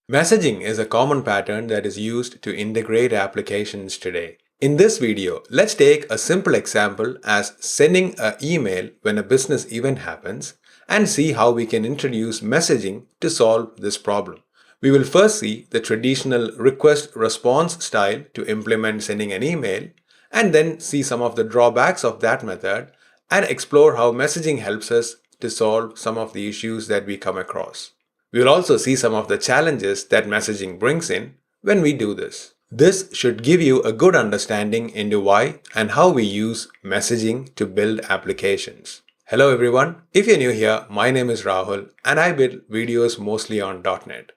Messaging is a common pattern that is used to integrate applications today. In this video, let's take a simple example as sending an email when a business event happens and see how we can introduce messaging to solve this problem. We will first see the traditional request-response style to implement sending an email and then see some of the drawbacks of that method and explore how messaging helps us to solve some of the issues that we come across. We will also see some of the challenges that messaging brings in when we do this. This should give you a good understanding into why and how we use messaging to build applications. Hello everyone, if you're new here, my name is Rahul and I build videos mostly on .NET.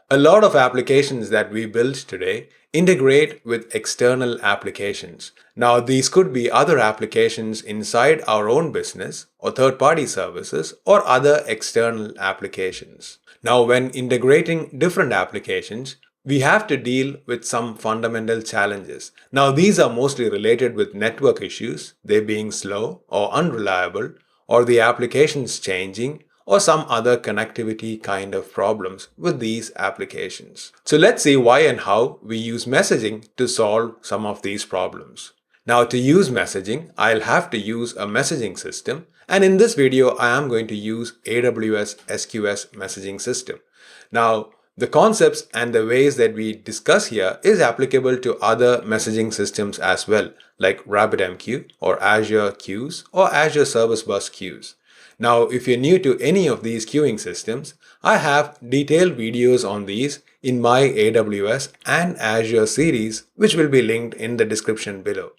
A lot of applications that we build today integrate with external applications. Now, these could be other applications inside our own business or third-party services or other external applications. Now, when integrating different applications, we have to deal with some fundamental challenges. Now, these are mostly related with network issues, they being slow or unreliable, or the applications changing, or some other connectivity kind of problems with these applications. So let's see why and how we use messaging to solve some of these problems. Now to use messaging, I'll have to use a messaging system, and in this video I am going to use AWS SQS messaging system. Now the concepts and the ways that we discuss here is applicable to other messaging systems as well, like RabbitMQ or Azure Queues or Azure Service Bus Queues. Now, if you're new to any of these queuing systems, I have detailed videos on these in my AWS and Azure series, which will be linked in the description below.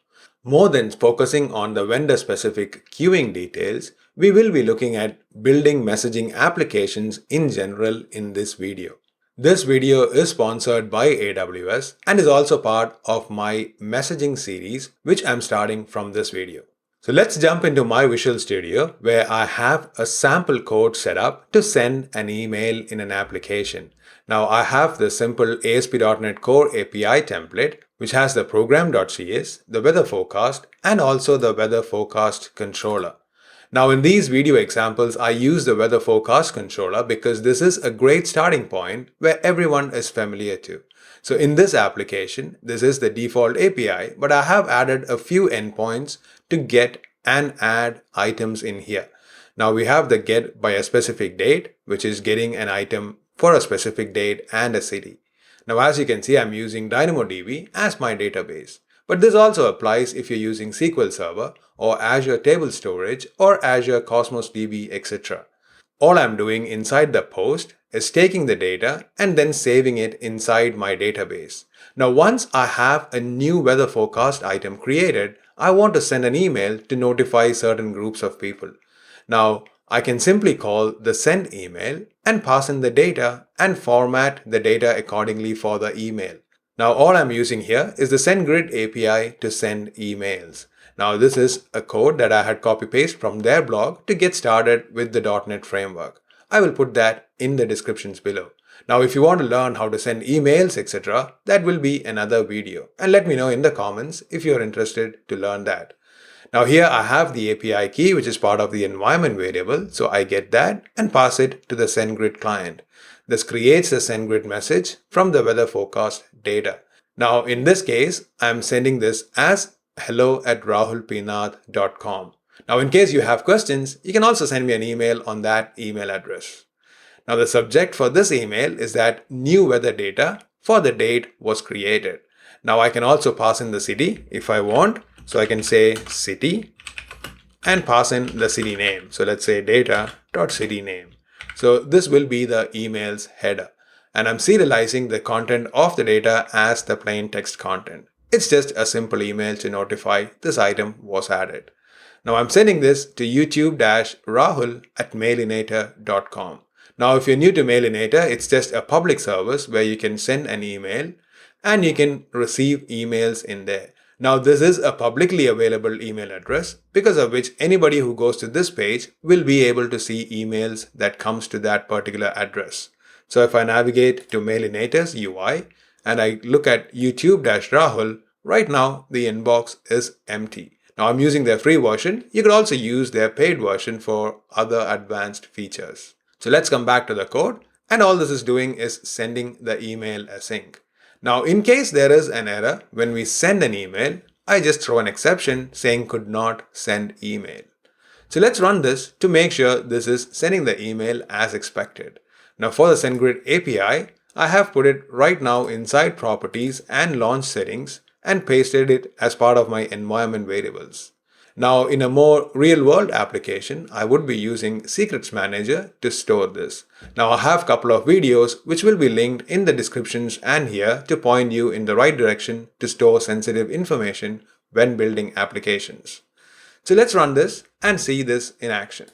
More than focusing on the vendor-specific queuing details, we will be looking at building messaging applications in general in this video. This video is sponsored by AWS and is also part of my messaging series, which I'm starting from this video. So let's jump into my Visual Studio where I have a sample code set up to send an email in an application. Now I have the simple ASP.NET Core API template which has the program.cs, the weather forecast, and also the weather forecast controller. Now in these video examples, I use the weather forecast controller because this is a great starting point where everyone is familiar to. So in this application, this is the default API, but I have added a few endpoints to get and add items in here. Now we have the get by a specific date, which is getting an item for a specific date and a city. Now as you can see, I'm using DynamoDB as my database. But this also applies if you're using SQL Server or Azure Table Storage or Azure Cosmos DB, etc. All I'm doing inside the post is taking the data and then saving it inside my database. Now once I have a new weather forecast item created, I want to send an email to notify certain groups of people. Now I can simply call the send email and pass in the data and format the data accordingly for the email. Now all I'm using here is the SendGrid API to send emails. Now this is a code that I had copy-pasted from their blog to get started with the .NET framework. I will put that in the descriptions below. Now if you want to learn how to send emails, etc., that will be another video. And let me know in the comments if you're interested to learn that. Now here I have the API key which is part of the environment variable, so I get that and pass it to the SendGrid client. This creates a SendGrid message from the weather forecast data. Now in this case, I'm sending this as hello@rahulpinath.com. Now in case you have questions, you can also send me an email on that email address. Now the subject for this email is that new weather data for the date was created. Now I can also pass in the city if I want. So I can say city and pass in the city name. So let's say data.cityname. So this will be the email's header. And I'm serializing the content of the data as the plain text content. It's just a simple email to notify this item was added. Now I'm sending this to youtube-rahul@mailinator.com. Now if you're new to Mailinator, it's just a public service where you can send an email and you can receive emails in there. Now this is a publicly available email address because of which anybody who goes to this page will be able to see emails that comes to that particular address. So if I navigate to Mailinator's UI and I look at youtube-rahul, right now the inbox is empty. Now I'm using their free version. You could also use their paid version for other advanced features. So let's come back to the code. And all this is doing is sending the email async. Now, in case there is an error when we send an email, I just throw an exception saying could not send email. So let's run this to make sure this is sending the email as expected. Now for the SendGrid API, I have put it right now inside properties and launch settings and pasted it as part of my environment variables. Now in a more real-world application, I would be using Secrets Manager to store this. Now I have a couple of videos which will be linked in the descriptions and here to point you in the right direction to store sensitive information when building applications. So let's run this and see this in action.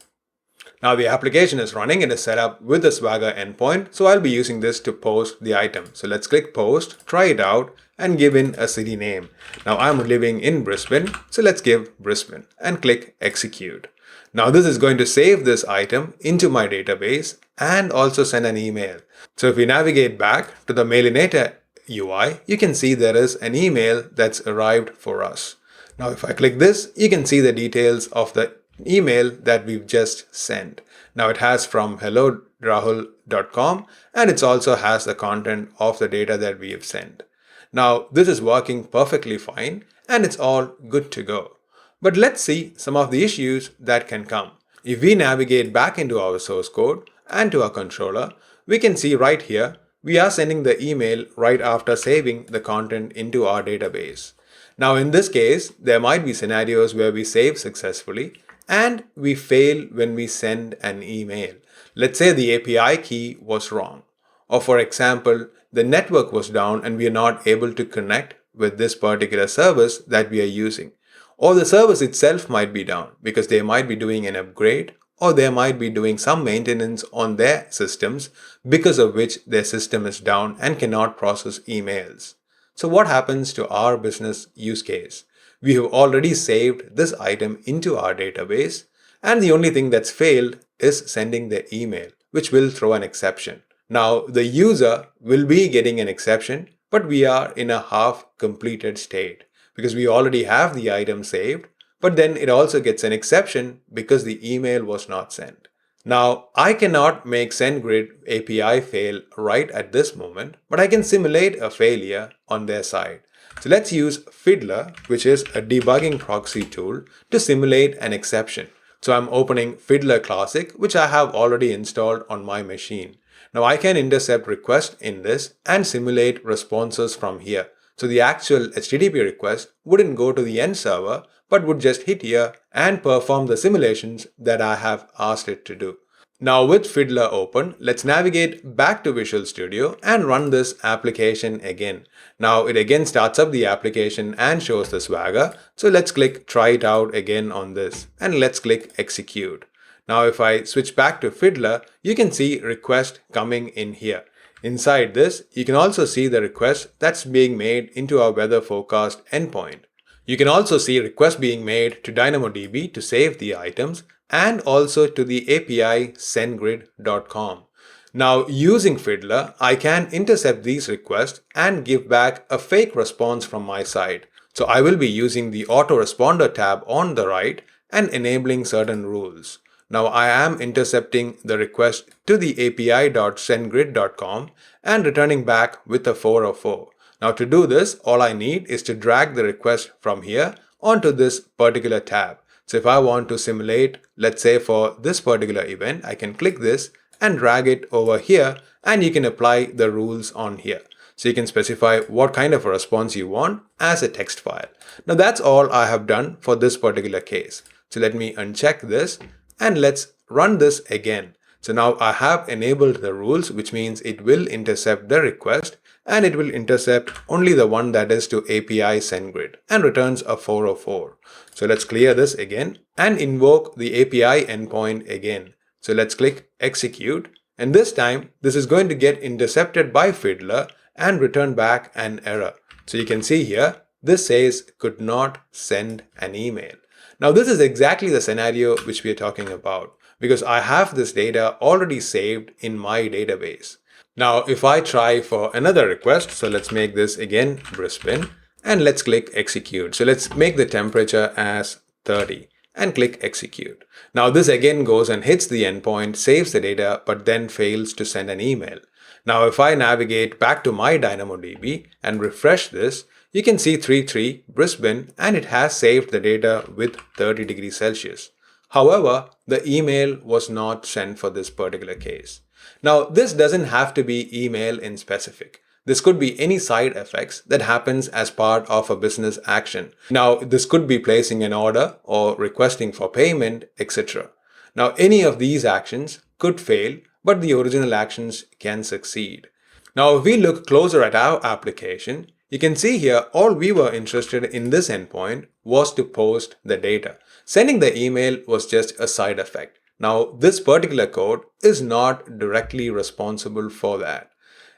Now the application is running, it is set up with the Swagger endpoint, so I'll be using this to post the item. So let's click post, try it out and give in a city name. Now I'm living in Brisbane, so let's give Brisbane and click execute. Now this is going to save this item into my database and also send an email. So if we navigate back to the Mailinator UI, you can see there is an email that's arrived for us. Now if I click this, you can see the details of the email that we've just sent. Now it has from hello.rahul.com and it also has the content of the data that we have sent. Now this is working perfectly fine and it's all good to go. But let's see some of the issues that can come. If we navigate back into our source code and to our controller, we can see right here, we are sending the email right after saving the content into our database. Now in this case, there might be scenarios where we save successfully and we fail when we send an email. Let's say the API key was wrong. Or for example, the network was down and we are not able to connect with this particular service that we are using. Or the service itself might be down because they might be doing an upgrade or they might be doing some maintenance on their systems because of which their system is down and cannot process emails. So what happens to our business use case? We have already saved this item into our database and the only thing that's failed is sending the email, which will throw an exception. Now the user will be getting an exception, but we are in a half completed state because we already have the item saved, but then it also gets an exception because the email was not sent. Now, I cannot make SendGrid API fail right at this moment, but I can simulate a failure on their side. So let's use Fiddler, which is a debugging proxy tool, to simulate an exception. So I'm opening Fiddler Classic, which I have already installed on my machine. Now I can intercept requests in this and simulate responses from here. So the actual HTTP request wouldn't go to the end server, but would just hit here and perform the simulations that I have asked it to do. Now with Fiddler open, let's navigate back to Visual Studio and run this application again. Now it again starts up the application and shows the Swagger. So let's click try it out again on this and let's click execute. Now if I switch back to Fiddler, you can see request coming in here. Inside this, you can also see the request that's being made into our weather forecast endpoint. You can also see requests being made to DynamoDB to save the items and also to the API sendgrid.com. Now using Fiddler, I can intercept these requests and give back a fake response from my side. So I will be using the autoresponder tab on the right and enabling certain rules. Now I am intercepting the request to the api.sendgrid.com and returning back with a 404. Now to do this, all I need is to drag the request from here onto this particular tab. So if I want to simulate, let's say for this particular event, I can click this and drag it over here and you can apply the rules on here. So you can specify what kind of a response you want as a text file. Now that's all I have done for this particular case. So let me uncheck this and let's run this again. So now I have enabled the rules, which means it will intercept the request and it will intercept only the one that is to API SendGrid and returns a 404. So let's clear this again and invoke the API endpoint again. So let's click execute and this time this is going to get intercepted by Fiddler and return back an error. So you can see here, this says could not send an email. Now this is exactly the scenario which we are talking about because I have this data already saved in my database. Now if I try for another request, so let's make this again Brisbane and let's click execute. So let's make the temperature as 30 and click execute. Now this again goes and hits the endpoint, saves the data, but then fails to send an email. Now if I navigate back to my DynamoDB and refresh this, you can see 33 Brisbane and it has saved the data with 30 degrees Celsius. However, the email was not sent for this particular case. Now this doesn't have to be email in specific. This could be any side effects that happens as part of a business action. Now, this could be placing an order or requesting for payment, etc. Now, any of these actions could fail, but the original actions can succeed. Now, if we look closer at our application, you can see here all we were interested in this endpoint was to post the data. Sending the email was just a side effect. Now, this particular code is not directly responsible for that.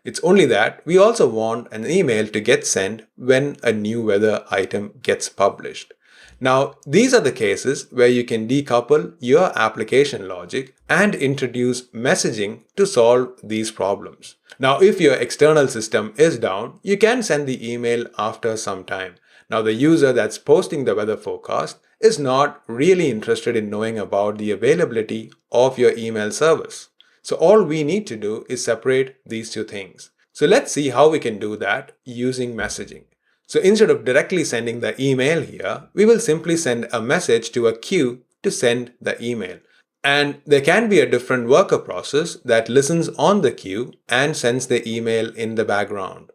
It's only that we also want an email to get sent when a new weather item gets published. Now, these are the cases where you can decouple your application logic and introduce messaging to solve these problems. Now, if your external system is down, you can send the email after some time. Now, the user that's posting the weather forecast is not really interested in knowing about the availability of your email service. So all we need to do is separate these two things. So let's see how we can do that using messaging. So instead of directly sending the email here, we will simply send a message to a queue to send the email. And there can be a different worker process that listens on the queue and sends the email in the background.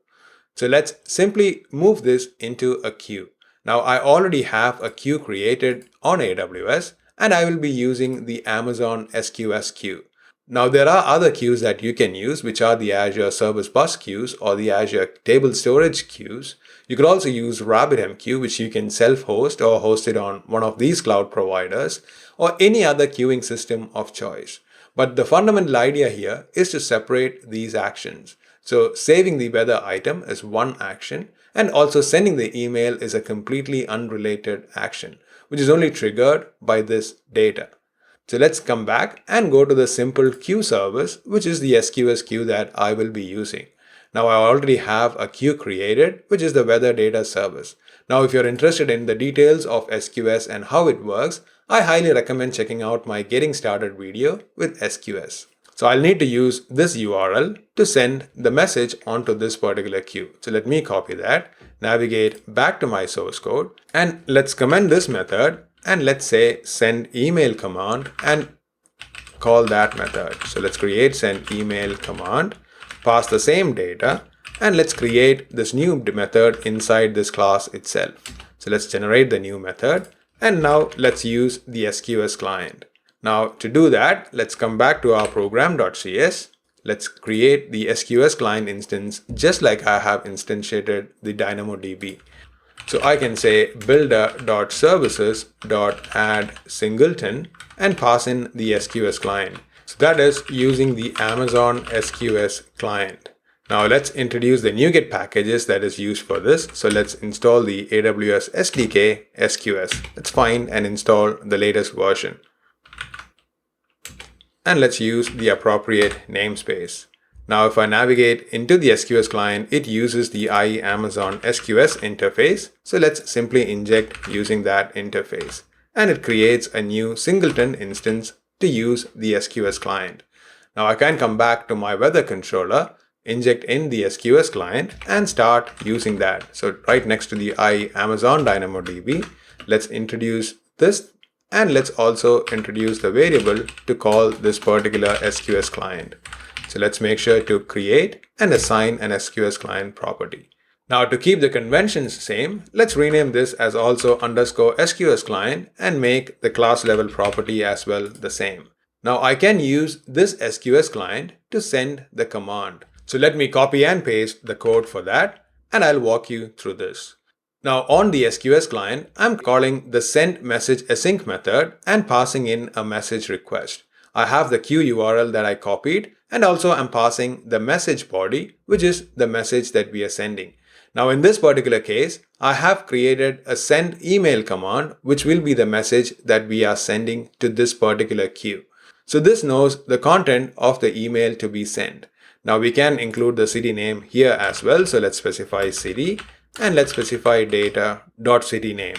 So let's simply move this into a queue. Now I already have a queue created on AWS and I will be using the Amazon SQS queue. Now there are other queues that you can use, which are the Azure Service Bus queues or the Azure Table Storage queues. You could also use RabbitMQ, which you can self-host or host it on one of these cloud providers or any other queuing system of choice. But the fundamental idea here is to separate these actions. So saving the weather item is one action and also sending the email is a completely unrelated action, which is only triggered by this data. So let's come back and go to the simple queue service, which is the SQS queue that I will be using. Now I already have a queue created, which is the weather data service. Now if you're interested in the details of SQS and how it works, I highly recommend checking out my getting started video with SQS. So I'll need to use this URL to send the message onto this particular queue. So let me copy that, navigate back to my source code, and let's comment this method. And let's say send email command and call that method. So let's create send email command, pass the same data, and let's create this new method inside this class itself. So let's generate the new method. And now let's use the SQS client. Now to do that, let's come back to our program.cs. Let's create the SQS client instance just like I have instantiated the DynamoDB. So I can say builder.services.add singleton and pass in the SQS client. So that is using the Amazon SQS client. Now let's introduce the NuGet packages that is used for this. So let's install the AWS SDK SQS. Let's find and install the latest version. And let's use the appropriate namespace. Now, if I navigate into the SQS client, it uses the Amazon SQS interface. So let's simply inject using that interface. And it creates a new singleton instance to use the SQS client. Now I can come back to my weather controller, inject in the SQS client and start using that. So right next to the Amazon DynamoDB, let's introduce this and let's also introduce the variable to call this particular SQS client. So let's make sure to create and assign an SQS client property. Now to keep the conventions same, let's rename this as also underscore SQS client and make the class level property as well the same. Now I can use this SQS client to send the command. So let me copy and paste the code for that and I'll walk you through this. Now on the SQS client, I'm calling the send message async method and passing in a message request. I have the queue URL that I copied and also I'm passing the message body, which is the message that we are sending. Now in this particular case, I have created a send email command, which will be the message that we are sending to this particular queue. So this knows the content of the email to be sent. Now we can include the city name here as well. So let's specify city and let's specify data.city name.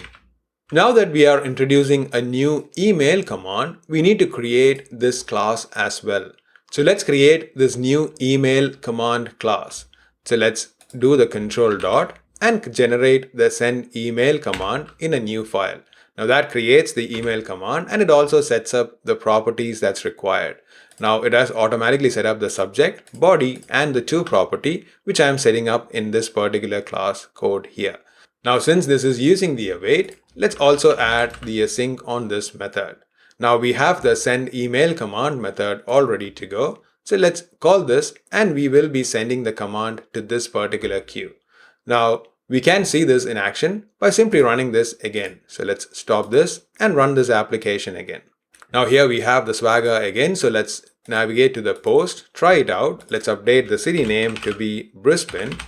Now that we are introducing a new email command, we need to create this class as well. So let's create this new email command class. So let's do the control dot and generate the send email command in a new file. Now that creates the email command and it also sets up the properties that's required. Now it has automatically set up the subject, body, and the to property, which I am setting up in this particular class code here. Now since this is using the await, let's also add the async on this method. Now we have the send email command method all ready to go. So let's call this and we will be sending the command to this particular queue. Now we can see this in action by simply running this again. So let's stop this and run this application again. Now here we have the Swagger again. So let's navigate to the post, try it out. Let's update the city name to be Brisbane.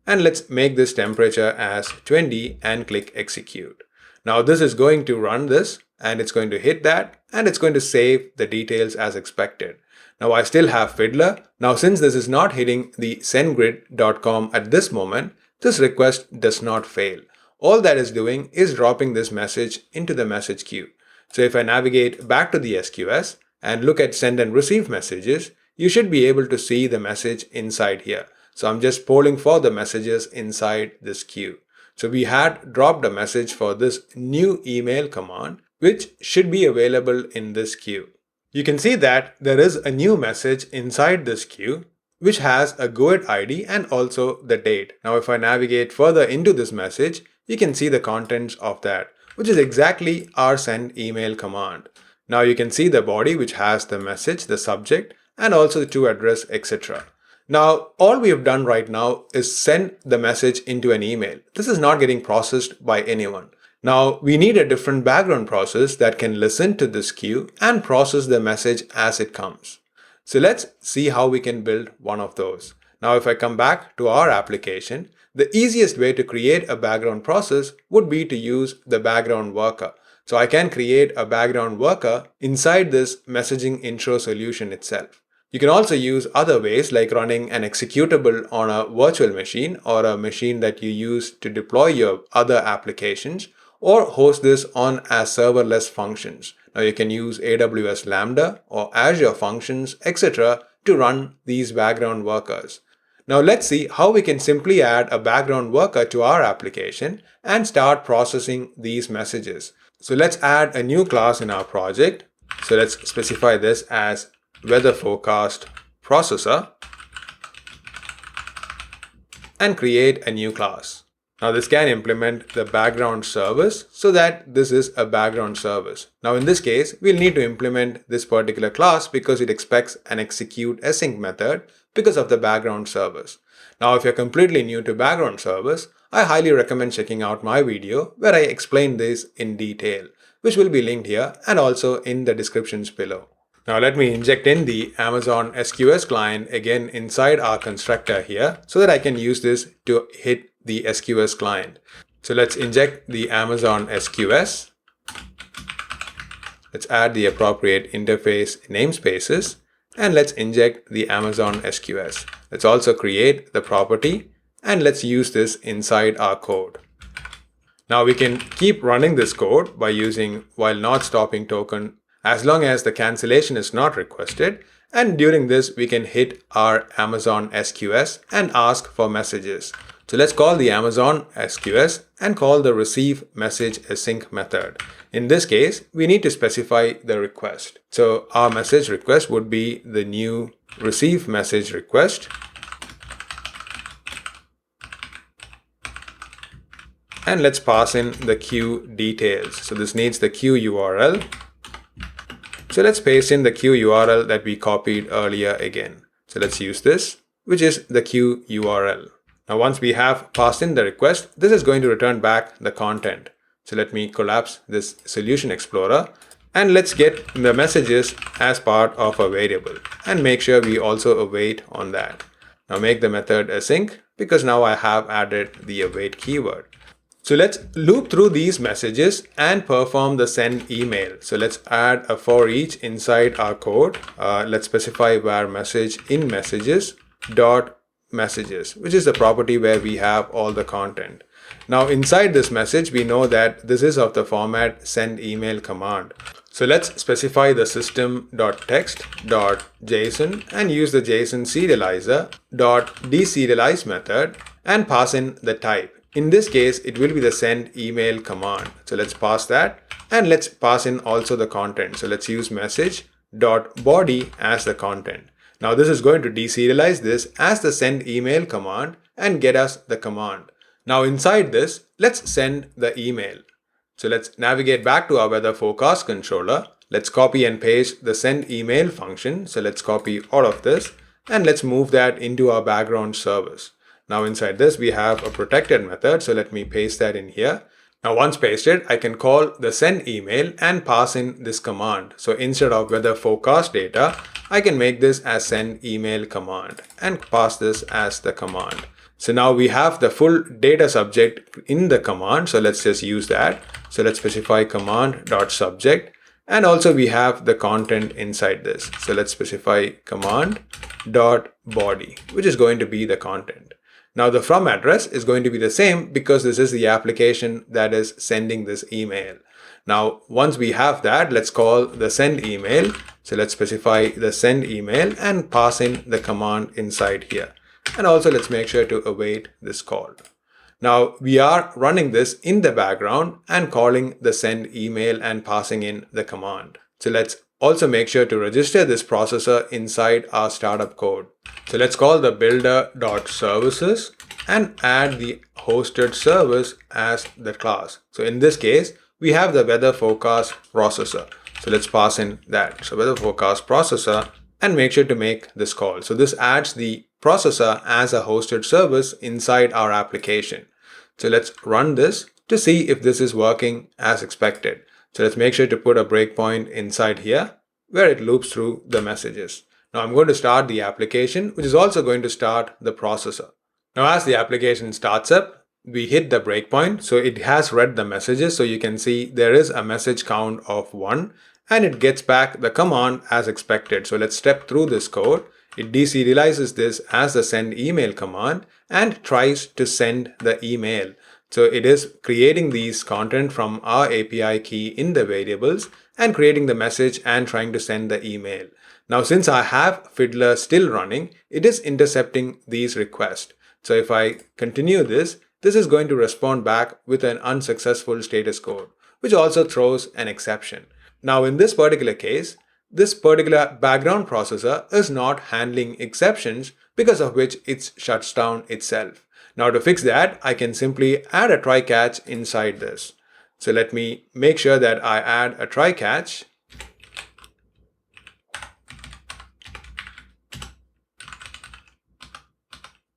And let's make this temperature as 20 and click execute. Now this is going to run this and it's going to hit that and it's going to save the details as expected. Now I still have Fiddler. Now since this is not hitting the sendgrid.com at this moment, this request does not fail. All that is doing is dropping this message into the message queue. So if I navigate back to the SQS and look at send and receive messages, you should be able to see the message inside here. So I'm just polling for the messages inside this queue. So we had dropped a message for this new email command, which should be available in this queue. You can see that there is a new message inside this queue, which has a GoAhead ID and also the date. Now, if I navigate further into this message, you can see the contents of that, which is exactly our send email command. Now you can see the body, which has the message, the subject, and also the to address, etc. Now, all we have done right now is send the message into an email. This is not getting processed by anyone. Now, we need a different background process that can listen to this queue and process the message as it comes. So let's see how we can build one of those. Now, if I come back to our application, the easiest way to create a background process would be to use the background worker. So I can create a background worker inside this messaging intro solution itself. You can also use other ways like running an executable on a virtual machine or a machine that you use to deploy your other applications, or host this on as serverless functions. Now you can use AWS Lambda or Azure Functions, etc. to run these background workers. Now let's see how we can simply add a background worker to our application and start processing these messages. So let's add a new class in our project. So let's specify this as weather forecast processor and create a new class. Now this can implement the background service so that this is a background service. Now in this case, we'll need to implement this particular class because it expects an execute async method because of the background service. Now if you're completely new to background service, I highly recommend checking out my video where I explain this in detail, which will be linked here and also in the descriptions below. Now let me inject in the Amazon SQS client again inside our constructor here so that I can use this to hit the SQS client. So let's inject the Amazon SQS. Let's add the appropriate interface namespaces and let's inject the Amazon SQS. Let's also create the property and let's use this inside our code. Now we can keep running this code by using while not stopping token as long as the cancellation is not requested, and during this we can hit our Amazon SQS and ask for messages. So let's call the Amazon SQS and call the receive message async method. In this case, we need to specify the request. So our message request would be the new receive message request. And let's pass in the queue details. So this needs the queue URL. So let's paste in the queue URL that we copied earlier again. So let's use this, which is the queue URL. Now once we have passed in the request, this is going to return back the content. So let me collapse this solution explorer and let's get the messages as part of a variable and make sure we also await on that. Now make the method async because now I have added the await keyword. So let's loop through these messages and perform the send email. So let's add a for each inside our code. Let's specify var message in messages dot messages, which is the property where we have all the content. Now inside this message, we know that this is of the format send email command. So let's specify the system.text.json and use the JSON serializer.deserialize method and pass in the type. In this case, it will be the send email command. So let's pass that and let's pass in also the content. So let's use message.body as the content. Now this is going to deserialize this as the send email command and get us the command. Now inside this, let's send the email. So let's navigate back to our weather forecast controller. Let's copy and paste the send email function. So let's copy all of this and let's move that into our background service. Now inside this, we have a protected method. So let me paste that in here. Now once pasted, I can call the send email and pass in this command. So instead of weather forecast data, I can make this as send email command and pass this as the command. So now we have the full data subject in the command. So let's just use that. So let's specify command.subject. And also we have the content inside this. So let's specify command.body, which is going to be the content. Now the from address is going to be the same because this is the application that is sending this email. Now, once we have that, let's call the send email. So let's specify the send email and pass in the command inside here. And also let's make sure to await this call. Now we are running this in the background and calling the send email and passing in the command. So let's also make sure to register this processor inside our startup code. So let's call the builder.services and add the hosted service as the class. So in this case, we have the weather forecast processor. So let's pass in that. So weather forecast processor and make sure to make this call. So this adds the processor as a hosted service inside our application. So let's run this to see if this is working as expected. So let's make sure to put a breakpoint inside here where it loops through the messages. Now I'm going to start the application, which is also going to start the processor. Now as the application starts up, we hit the breakpoint. So it has read the messages. So you can see there is a message count of 1 and it gets back the command as expected. So let's step through this code. It deserializes this as the send email command and tries to send the email. So it is creating these content from our API key in the variables and creating the message and trying to send the email. Now, since I have Fiddler still running, it is intercepting these requests. So if I continue this, this is going to respond back with an unsuccessful status code, which also throws an exception. Now, in this particular case, this particular background processor is not handling exceptions, because of which it shuts down itself. Now to fix that, I can simply add a try catch inside this. So let me make sure that I add a try catch.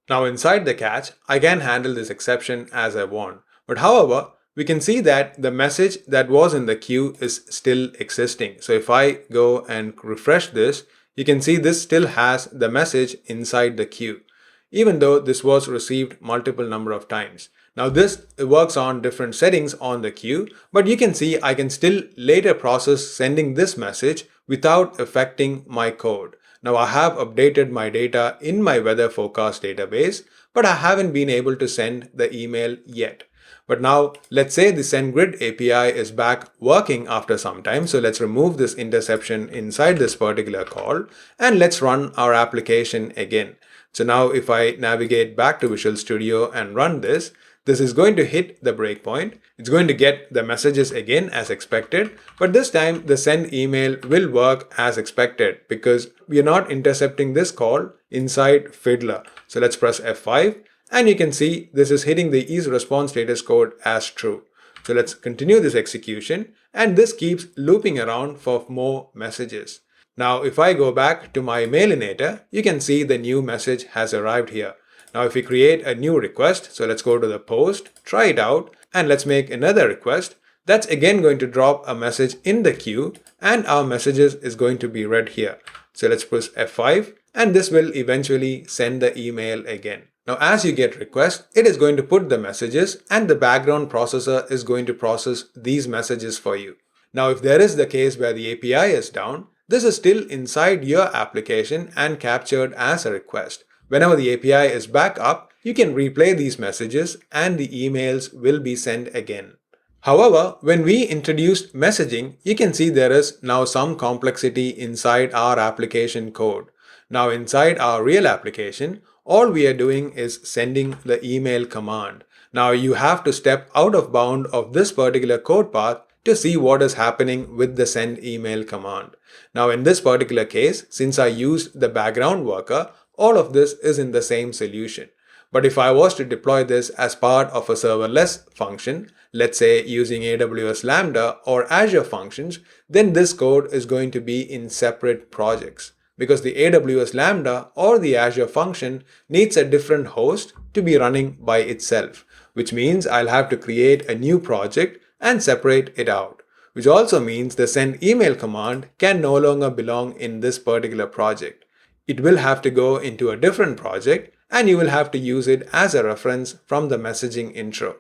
Now inside the catch, I can handle this exception as I want. But however, we can see that the message that was in the queue is still existing. So if I go and refresh this, you can see this still has the message inside the queue, even though this was received multiple number of times. Now this works on different settings on the queue, but you can see I can still later process sending this message without affecting my code. Now I have updated my data in my weather forecast database, but I haven't been able to send the email yet. But now let's say the SendGrid API is back working after some time. So let's remove this interception inside this particular call and let's run our application again. So now if I navigate back to Visual Studio and run this, this is going to hit the breakpoint. It's going to get the messages again as expected, but this time the send email will work as expected because we are not intercepting this call inside Fiddler. So let's press F5 and you can see this is hitting the isResponse status code as true. So let's continue this execution and this keeps looping around for more messages. Now if I go back to my Mailinator, you can see the new message has arrived here. Now if we create a new request, so let's go to the post, try it out, and let's make another request. That's again going to drop a message in the queue and our messages is going to be read here. So let's push F5 and this will eventually send the email again. Now as you get requests, it is going to put the messages and the background processor is going to process these messages for you. Now if there is the case where the API is down, this is still inside your application and captured as a request. Whenever the API is back up, you can replay these messages and the emails will be sent again. However, when we introduced messaging, you can see there is now some complexity inside our application code. Now inside our real application, all we are doing is sending the email command. Now you have to step out of bound of this particular code path to see what is happening with the send email command. Now in this particular case, since I used the background worker, all of this is in the same solution. But if I was to deploy this as part of a serverless function, let's say using AWS Lambda or Azure functions, then this code is going to be in separate projects, because the AWS Lambda or the Azure function needs a different host to be running by itself, which means I'll have to create a new project and separate it out, which also means the send email command can no longer belong in this particular project. It will have to go into a different project and you will have to use it as a reference from the messaging intro.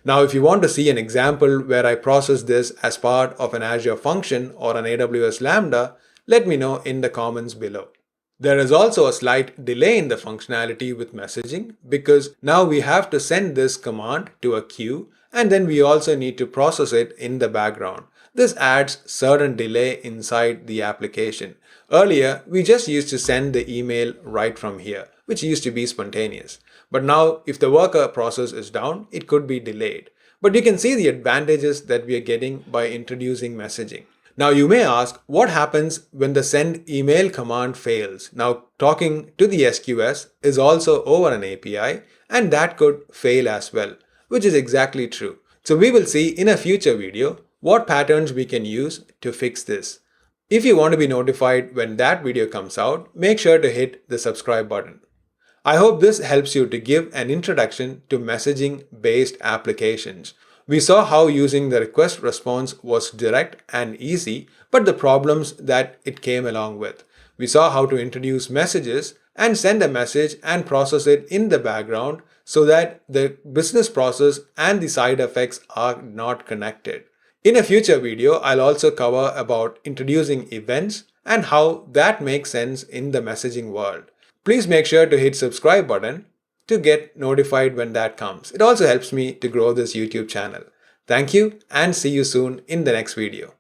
Now, if you want to see an example where I process this as part of an Azure function or an AWS Lambda, let me know in the comments below. There is also a slight delay in the functionality with messaging because now we have to send this command to a queue and then we also need to process it in the background. This adds certain delay inside the application. Earlier, we just used to send the email right from here, which used to be spontaneous. But now, if the worker process is down, it could be delayed. But you can see the advantages that we are getting by introducing messaging. Now you may ask, what happens when the send email command fails? Now talking to the SQS is also over an API and that could fail as well, which is exactly true. So we will see in a future video what patterns we can use to fix this. If you want to be notified when that video comes out, make sure to hit the subscribe button. I hope this helps you to give an introduction to messaging-based applications. We saw how using the request response was direct and easy, but the problems that it came along with. We saw how to introduce messages and send a message and process it in the background so that the business process and the side effects are not connected. In a future video, I'll also cover about introducing events and how that makes sense in the messaging world. Please make sure to hit subscribe button to get notified when that comes. It also helps me to grow this YouTube channel. Thank you and see you soon in the next video.